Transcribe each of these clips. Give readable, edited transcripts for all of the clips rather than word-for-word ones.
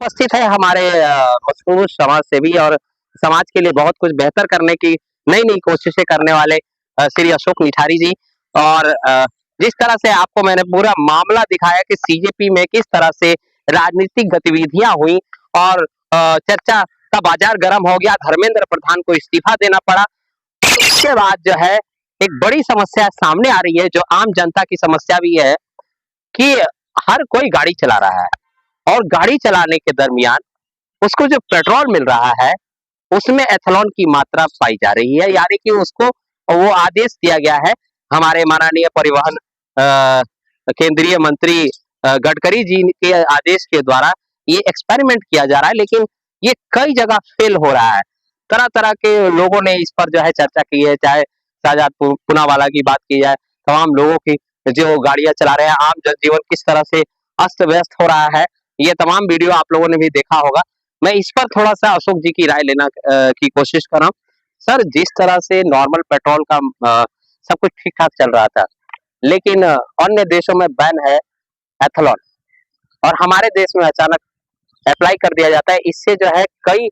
उपस्थित है हमारे मशहूर समाज सेवी और समाज के लिए बहुत कुछ बेहतर करने की नई-नई कोशिशें करने वाले श्री अशोक निठारी जी। और जिस तरह से आपको मैंने पूरा मामला दिखाया कि सीजेपी में किस तरह से राजनीतिक गतिविधियां हुई और चर्चा का बाजार गर्म हो गया, धर्मेंद्र प्रधान को इस्तीफा देना पड़ा। उसके बाद जो है एक बड़ी समस्या सामने आ रही है, जो आम जनता की समस्या भी है कि हर कोई गाड़ी चला रहा है और गाड़ी चलाने के दरमियान उसको जो पेट्रोल मिल रहा है उसमें एथेनॉल की मात्रा पाई जा रही है, यानी कि उसको वो आदेश दिया गया है हमारे माननीय परिवहन केंद्रीय मंत्री गडकरी जी के आदेश के द्वारा ये एक्सपेरिमेंट किया जा रहा है, लेकिन ये कई जगह फेल हो रहा है। तरह तरह के लोगों ने इस पर जो है चर्चा की है, चाहे शाहजाद पूनावाला की बात की जाए, तमाम लोगों की जो गाड़ियां चला रहे हैं, आम जनजीवन किस तरह से अस्त व्यस्त हो रहा है, ये तमाम वीडियो आप लोगों ने भी देखा होगा। मैं इस पर थोड़ा सा अशोक जी की राय लेना की कोशिश कर रहा हूँ। सर, जिस तरह से नॉर्मल पेट्रोल का सब कुछ ठीक ठाक चल रहा था, लेकिन अन्य देशों में बैन है एथेनॉल और हमारे देश में अचानक अप्लाई कर दिया जाता है। इससे जो है कई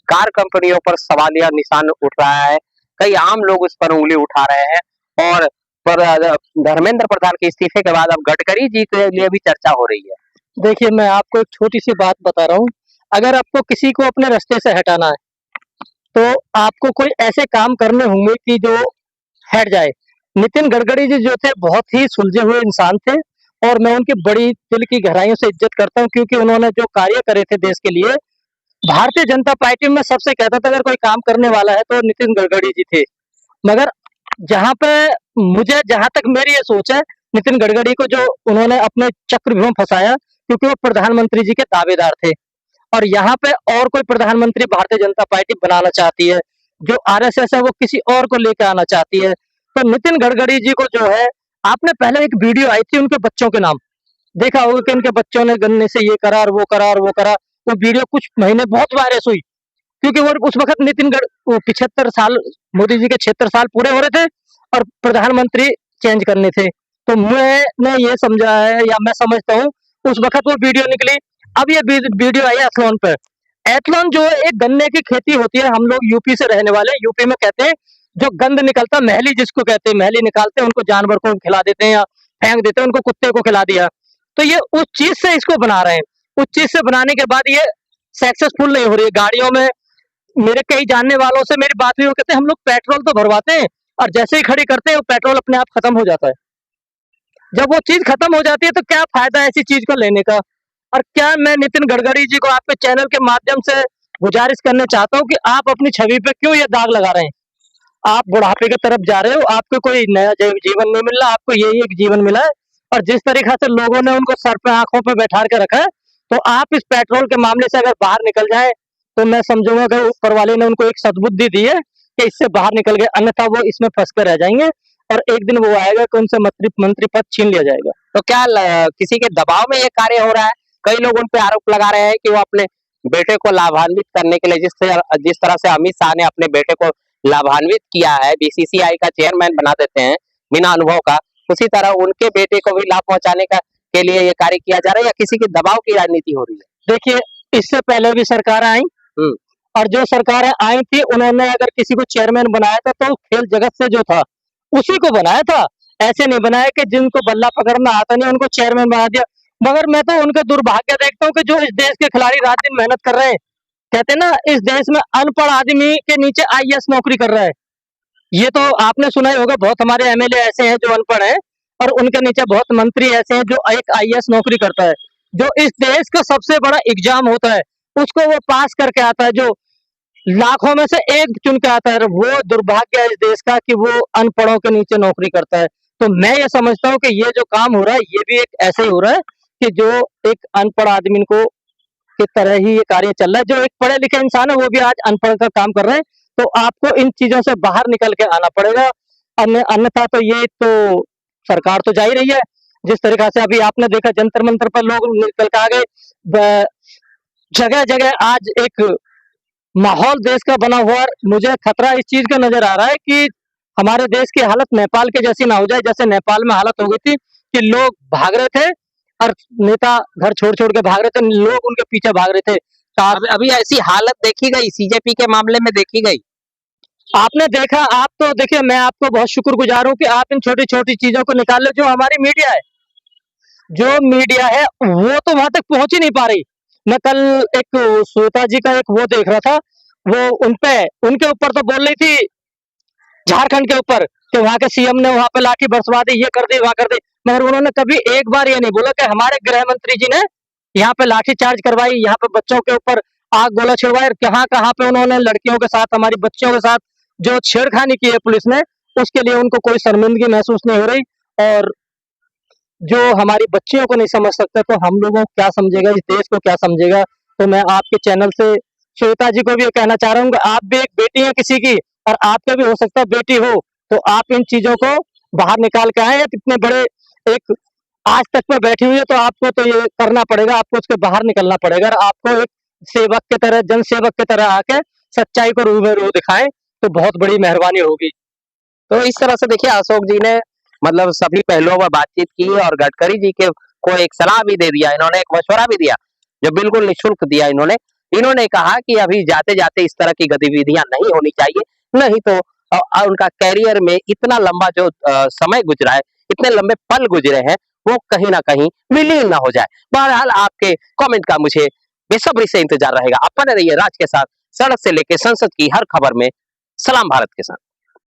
कार कंपनियों पर सवालिया निशान उठ रहा है, कई आम लोग उस पर उंगली उठा रहे हैं और पर धर्मेंद्र प्रधान के इस्तीफे के बाद अब गडकरी जी के लिए भी चर्चा हो रही है। देखिए, मैं आपको एक छोटी सी बात बता रहा हूँ। अगर आपको किसी को अपने रास्ते से हटाना है तो आपको कोई ऐसे काम करने होंगे कि जो हट जाए। नितिन गडकरी जी जो थे बहुत ही सुलझे हुए इंसान थे और मैं उनकी बड़ी दिल की गहराइयों से इज्जत करता हूँ, क्योंकि उन्होंने जो कार्य करे थे देश के लिए। भारतीय जनता पार्टी में सबसे कहता था अगर कोई काम करने वाला है तो नितिन गडकरी जी थे। मगर जहाँ पे मुझे जहाँ तक मेरी ये सोच है, नितिन गडकरी को जो उन्होंने अपने चक्रव्यूह में फंसाया, क्योंकि वो प्रधानमंत्री जी के दावेदार थे और यहाँ पे और कोई प्रधानमंत्री भारतीय जनता पार्टी बनाना चाहती है, जो आरएसएस है वो किसी और को लेकर आना चाहती है। तो नितिन गडकरी जी को जो है, आपने पहले एक वीडियो आई थी उनके बच्चों के नाम, देखा होगा कि उनके बच्चों ने गन्ने से ये करा और वो करा और वो करा। वो वीडियो कुछ महीने बहुत वायरस हुई, क्योंकि वो उस वक्त 75 साल मोदी जी के 76 साल पूरे हो रहे थे और प्रधानमंत्री चेंज करने थे। तो मैंने ये समझा है या मैं समझता हूँ उस वक्त वो वीडियो निकली। अब ये वीडियो आई एथलॉन पर। एथलॉन जो है एक गन्ने की खेती होती है। हम लोग यूपी से रहने वाले, यूपी में कहते हैं जो गंद निकलता, महली जिसको कहते हैं, महली निकालते हैं, उनको जानवर को खिला देते हैं या फेंक देते हैं, उनको कुत्ते को खिला दिया। तो ये उस चीज से इसको बना रहे हैं। उस चीज से बनाने के बाद ये सक्सेसफुल नहीं हो रही है। गाड़ियों में मेरे कई जानने वालों से मेरी बात हुई, वो कहते हैं हम लोग पेट्रोल तो भरवाते हैं और जैसे ही खड़ी करते हैं वो पेट्रोल अपने आप खत्म हो जाता है। जब वो चीज खत्म हो जाती है तो क्या फायदा है ऐसी चीज को लेने का। और क्या मैं नितिन गडकरी जी को आपके चैनल के माध्यम से गुजारिश करना चाहता हूँ कि आप अपनी छवि पे क्यों ये दाग लगा रहे हैं। आप बुढ़ापे की तरफ जा रहे हो, आपको कोई नया जीवन नहीं मिल रहा, आपको यही एक जीवन मिला है। और जिस तरीका से लोगों ने उनको सर पे आंखों पे बैठा के रखा है, तो आप इस पेट्रोल के मामले से अगर बाहर निकल जाए तो मैं समझूंगा कि ऊपर वाले ने उनको एक सद्बुद्धि दी है कि इससे बाहर निकल गए, अन्यथा वो इसमें फंस कर रह जाएंगे और एक दिन वो आएगा कि उनसे मंत्री पद छीन लिया जाएगा। तो क्या किसी के दबाव में ये कार्य हो रहा है? कई लोग उन पे आरोप लगा रहे हैं कि वो अपने बेटे को लाभान्वित करने के लिए जिस तरह से अमित शाह ने अपने बेटे को लाभान्वित किया है, बीसीसीआई का चेयरमैन बना देते हैं बिना अनुभव का, उसी तरह उनके बेटे को भी लाभ पहुंचाने का के लिए ये कार्य किया जा रहा है या किसी के दबाव की राजनीति हो रही है? देखिए, इससे पहले भी सरकार आई और जो सरकारें आई थी उन्होंने अगर किसी को चेयरमैन बनाया था तो खेल जगत से जो था उसी को बनाया था। ऐसे नहीं बनाया कि जिनको बल्ला पकड़ना आता नहीं उनको चेयरमैन बना दिया। मगर मैं तो उनके दुर्भाग्य देखता हूँ कि जो इस देश के खिलाड़ी रात दिन मेहनत कर रहे हैं। कहते हैं ना, इस देश में अनपढ़ आदमी के नीचे आईएएस नौकरी कर रहा है। ये तो आपने सुना ही होगा, बहुत हमारे एमएलए ऐसे हैं जो अनपढ़ हैं और उनके नीचे बहुत मंत्री ऐसे हैं जो एक आईएएस नौकरी करता है। जो इस देश का सबसे बड़ा एग्जाम होता है उसको वो पास करके आता है, जो लाखों में से एक चुन के आता है। वो दुर्भाग्य है इस देश का कि वो अनपढ़ों के नीचे नौकरी करता है। तो मैं ये समझता हूँ कि ये जो काम हो रहा है ये भी एक ऐसे ही हो रहा है कि जो एक अनपढ़ आदमी को की तरह ही ये कार्य चल रहा है। जो एक पढ़े लिखे इंसान है वो भी आज अनपढ़ का काम कर रहे हैं। तो आपको इन चीजों से बाहर निकल के आना पड़ेगा, अन्यथा तो ये तो सरकार तो जा ही रही है। जिस तरीका से अभी आपने देखा जंतर मंतर पर लोग निकल के आ गए, जगह जगह आज एक माहौल देश का बना हुआ। मुझे खतरा इस चीज का नजर आ रहा है कि हमारे देश की हालत नेपाल के जैसी ना हो जाए, जैसे नेपाल में हालत हो गई थी कि लोग भाग रहे थे और नेता घर छोड़ के भाग रहे थे, लोग उनके पीछे भाग रहे थे। अभी ऐसी हालत देखी गई सीजेपी के मामले में देखी गई। आपने देखा, आप तो देखिए, मैं आपको बहुत शुक्रगुजार हूँ कि आप इन छोटी-छोटी चीज़ों को निकाल लो। जो हमारी मीडिया है, वो तो वहाँ तक पहुँच ही नहीं पा रही। मैं कल एक श्वेता जी का एक वो देख रहा था, वो उनके ऊपर तो बोल रही थी झारखंड के ऊपर कि वहाँ के सीएम ने वहाँ पे लाठी बरसवा दी, ये कर दी, वहाँ कर दी। मगर उन्होंने कभी एक बार ये नहीं बोला कि हमारे गृह मंत्री जी ने यहाँ पे लाठी चार्ज करवाई, यहाँ पे बच्चों के ऊपर आग गोला छिड़वाया, कहाँ-कहाँ पे उन्होंने लड़कियों के साथ, हमारी बच्चियों के साथ जो छेड़खानी की है पुलिस ने, उसके लिए उनको कोई शर्मिंदगी महसूस नहीं हो रही। और जो हमारी बच्चियों को नहीं समझ सकते, तो हम लोगों को क्या समझेगा, इस देश को क्या समझेगा। तो मैं आपके चैनल से श्वेता जी को भी ये कहना चाह रहा हूँ कि आप भी एक बेटी हैं किसी की, और आपके भी हो सकता है बेटी हो, तो आप इन चीजों को बाहर निकाल के आए। इतने बड़े एक आज तक में बैठी हुई है, तो आपको तो ये करना पड़ेगा, आपको उसके बाहर निकलना पड़ेगा, और आपको एक सेवक की तरह, जन सेवक की तरह आके सच्चाई को रूबरू दिखाएं, तो बहुत बड़ी मेहरबानी होगी। तो इस तरह से देखिए अशोक जी ने मतलब सभी पहलुओं पर बातचीत की और गडकरी जी के को एक सलाह भी दे दिया, इन्होंने एक मशवरा भी दिया जो बिल्कुल निःशुल्क दिया। इन्होंने कहा कि अभी जाते जाते इस तरह की गतिविधियां नहीं होनी चाहिए, नहीं तो उनका कैरियर में इतना लंबा जो समय गुजरा है, इतने लंबे पल गुजरे हैं, वो कहीं ना कहीं विलीन ना हो जाए। बहरहाल आपके कमेंट का मुझे बेसब्री से इंतजार रहेगा। आप बने रहिए राज के साथ, सड़क से लेकर संसद की हर खबर में। सलाम भारत के साथ।